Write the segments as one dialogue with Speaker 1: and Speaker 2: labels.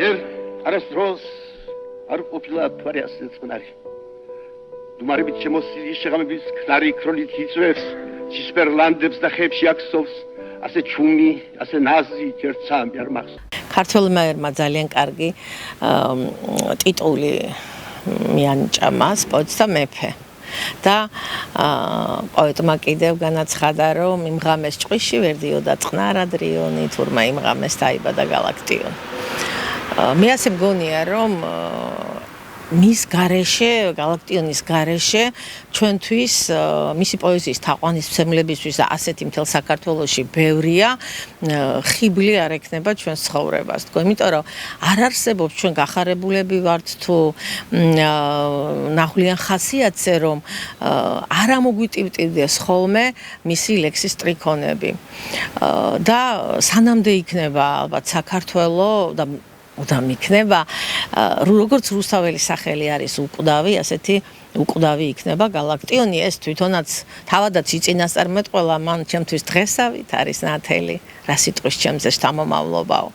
Speaker 1: Ер არასდროს არ ყოფილა მთვარე ასე წყნარი. დუმარებით შემოსილი შეღამების ქნარი ქრონით იწვევს ცისფერ ლანდებს და ხეებში აქსოვს ასე ჩუმი, ასე ნაზი ერთსამი არ მახსოვს.
Speaker 2: ქართველმა ერმა ძალიან კარგი ტიტული მიანიჭა მას პოეტთა მეფე. და პოეტმა კიდევ განაცხადა, რომ იმ ღამეს ჭყვიში ვერ დიოდა წყნარად რიონი, თურმე იმ ღამეს დაიბადა გალაქტიონი. მე ასე მგონია, რომ მის გარეშე, გალაქტიონის გარეშე ჩვენთვის მისი პოეზიის თაყვანისმცემლებისთვის და ასეთი მთელ საქართველოში ბევრია, ხიბლი არ ექნება ჩვენს ცხოვრებას. თქო, იმიტომ რომ არ არსებობს ჩვენ გახარებულები ვართ თუ ნახვლიან ხასიათზე, რომ არ ამოგვიტივტივდეს ხოლმე მისი ლექსის ტრიქონები. და სანამდე იქნება ალბათ საქართველო და უდამ იქნება, როგორც რუსთაველის სახელი არის უკვდავი, ასეთი უკვდავი იქნება გალაქტიონი. ეს თვითონაც თავადაც იწინასწარმეტყველა მან ჩემთვის დღესავით არის ნათელი, რა სიტყვის ჩემზე შთამომავლობაო.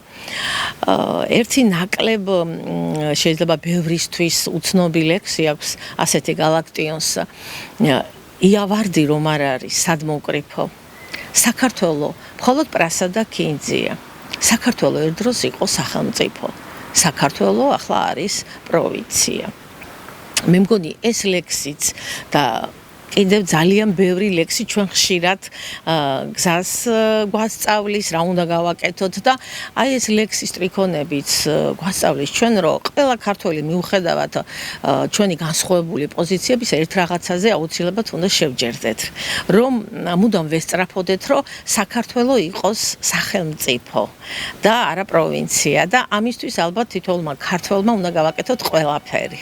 Speaker 2: ერთი ნაკლებ შეიძლება ბევრისთვის უცნობი ლექსი აქვს ასეთი გალაქტიონს. იავარდი რომ არ არის, სად მოკრიფო. საქართველო მხოლოდ პრასა და კინძია. საქართველო ერთდროს იყო სახელმწიფო. საქართველო ახლა არის პროვინცია. მე მგონი ეს ლექსიც და კიდევ ძალიან ბევრი ლექსი ჩვენ ხშირად გზას გვასწავლის, რა უნდა გავაკეთოთ და აი ეს ლექსის ტრიქონებიც გვასწავლის ჩვენ, რომ ყველა ქართველი მიუხედავად ჩვენი განსხვავებული პოზიციების ერთ რაღაცაზე აუცილებლად უნდა შევჯერდეთ, რომ მუდამ ვესწრაფოდეთ, რომ საქართველო იყოს სახელმწიფო და არა პროვინცია და ამისთვის ალბათ თითოეულმა ქართველმა უნდა გავაკეთოთ ყველაფერი.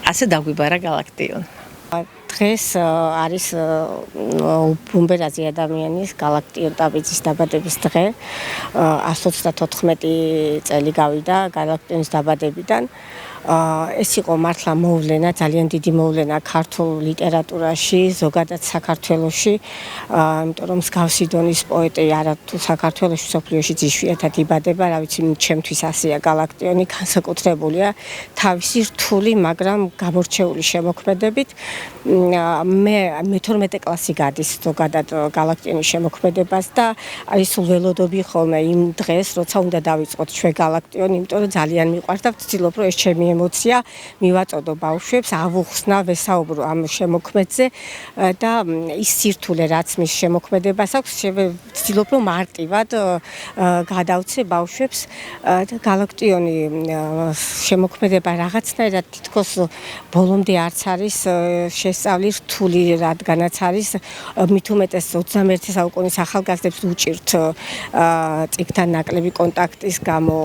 Speaker 2: ასე დაგვიბარა გალაქტიონი.
Speaker 3: დღეს არის ბუმბერაზი ადამიანის გალაქტიონ ტაბიძის დაბადების დღე. 134 წელი გავიდა გალაქტიონის დაბადებიდან. ეს იყო მართლა მოვლენა, ძალიან დიდი მოვლენა ქართულ ლიტერატურაში, ზოგადად საქართველოში, იმიტომ რომ მსგავსი დონის პოეტი არა თუ საქართველოში, სოფლიოში იშვიათად იბადება, რა ვიცი, ჩემთვის ასეა გალაქტიონი, განსაკუთრებულია თავისი რთული, მაგრამ გამორჩეული შემოქმედებით. მე 12 კლასი გადის ზოგადად გალაქტიონის შემოქმედებას და აი სულ ველოდობი ხოლმე იმ დღეს, როცა უნდა დავიწყოთ ჩვენ გალაქტიონი, იმიტომ რომ ძალიან მიყვარს და ვცდილობ რომ ეს ჩემი ემოცია მივაწოდო ბავშვებს, ავუხსნა, ვესაუბრო ამ შემოქმედზე და ის სირთულე რაც მის შემოქმედებას აქვს, ვცდილობ რომ მარტივად გადავცე ბავშვებს და გალაქტიონი შემოქმედება რაღაცნაირად თითქოს ბოლომდე არც არის შესწავლი რთული, რადგანაც არის მით უმეტეს 21 საუკუნის ახალგაზრდებს უჭირთ წიგნთან ნაკლები კონტაქტის გამო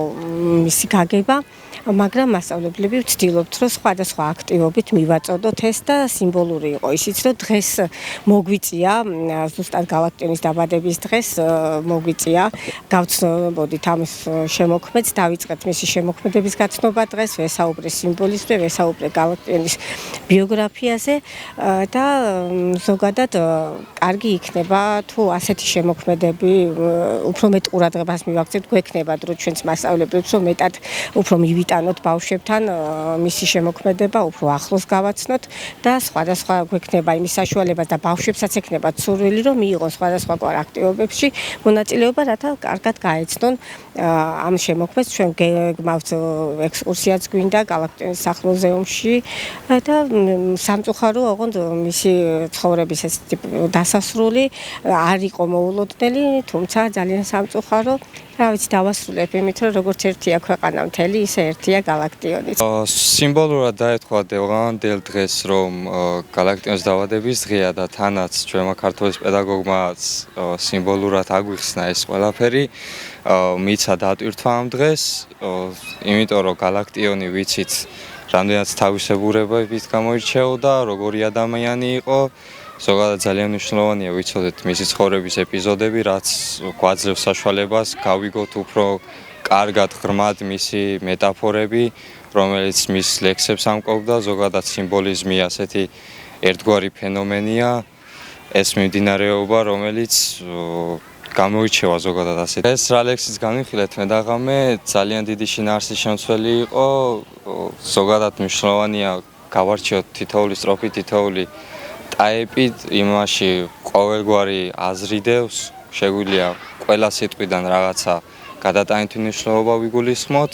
Speaker 3: მისი გაგება, მაგრამ მასწავლებლები ვცდილობთ, რომ სხვადასხვა აქტივობით მივაწოდოთ ეს და სიმბოლური იყო ისიც, რომ დღეს მოგვიწია, ზუსტად გალაქტიონის დაბადების დღეს მოგვიწია, გავცნობოდით ამ შემოქმედს, დავიწყეთ მისი შემოქმედების გაცნობა დღეს, ვესაუბრე სიმბოლიზმზე, ვესაუბრე გალაქტიონის ბიოგრაფიაზე და ზოგადად კარგი იქნება, თუ ასეთი შემოქმედები უფრო მეტ ყურადღებას მივაქცევთ, გვექნებათ, რომ ჩვენც მასწავლებლებს რომ მეტად უფრო მივიტანოთ ბავშვებთან მისი შემოქმედება, უფრო ახლოს გავაცნოთ და სხვადასხვა გვექნება იმის საშუალებას და ბავშვებსაც ექნებათ სურვილი, რომ მიიღონ სხვადასხვა აქტივობებში მონაწილეობა, რათა კარგად გაეცნონ ამ შემოქმედს. ჩვენ გმავთ ექსკურსიაც გვინდა გალაქტიონის სახლ-მუზეუმში და სამწუხარო ოღონდ მისი ცხოვრების ეს დასასრული არ იყო მოულოდნელი, თუმცა ძალიან სამწუხარო. რა ვიცი, დავასრულებ იმით, რომ როგორც ერთია ქვეყანა მთელი, ისე ერთია გალაქტიონი.
Speaker 4: სიმბოლურად დაეთქვა დღევანდელ დღეს, რომ გალაქტიონის დაბადების დღეა და თანაც ჩვენმა ქართველის პედაგოგმაც სიმბოლურად აგვიხსნა ეს ყველაფერი. მიცა დატვირთვა ამ დღეს, იმიტომ რომ გალაქტიონი ვიცით, რამდენად თავისებურებით გამოირჩეოდა, როგორი ადამიანი იყო. ზოგადად ძალიან მნიშვნელოვანია ვიცოდეთ მისი ცხოვრების ეპიზოდები, რაც გვაძლევს საშუალებას გავიგოთ უფრო კარგად, ღრმად მისი მეტაფორები, რომელიც მის ლექსებს ამკობდა, ზოგადად სიმბოლიზმი ასეთი ერთგვარი ფენომენია, ეს მიმდინარეობა, რომელიც გამოირჩევა ზოგადად ასე. ეს რა ლექსიც განვიხილეთ მე და ღამე ძალიან დიდი შინაარსის შემცველი იყო, ზოგადად მნიშვნელოვანია გავარჩიოთ თითოეული სტროფი, თითოეული ტაიპი, იმაში ყოველგვარი აზრი დევს, შეგვიძლია ყველა სიტყვიდან რაღაცა გადატანითი მნიშვნელობა ვიგულისხმოთ.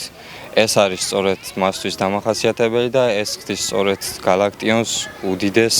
Speaker 4: ეს არის სწორედ მასთვის დამახასიათებელი და ეს ხდის სწორედ გალაქტიონს უდიდეს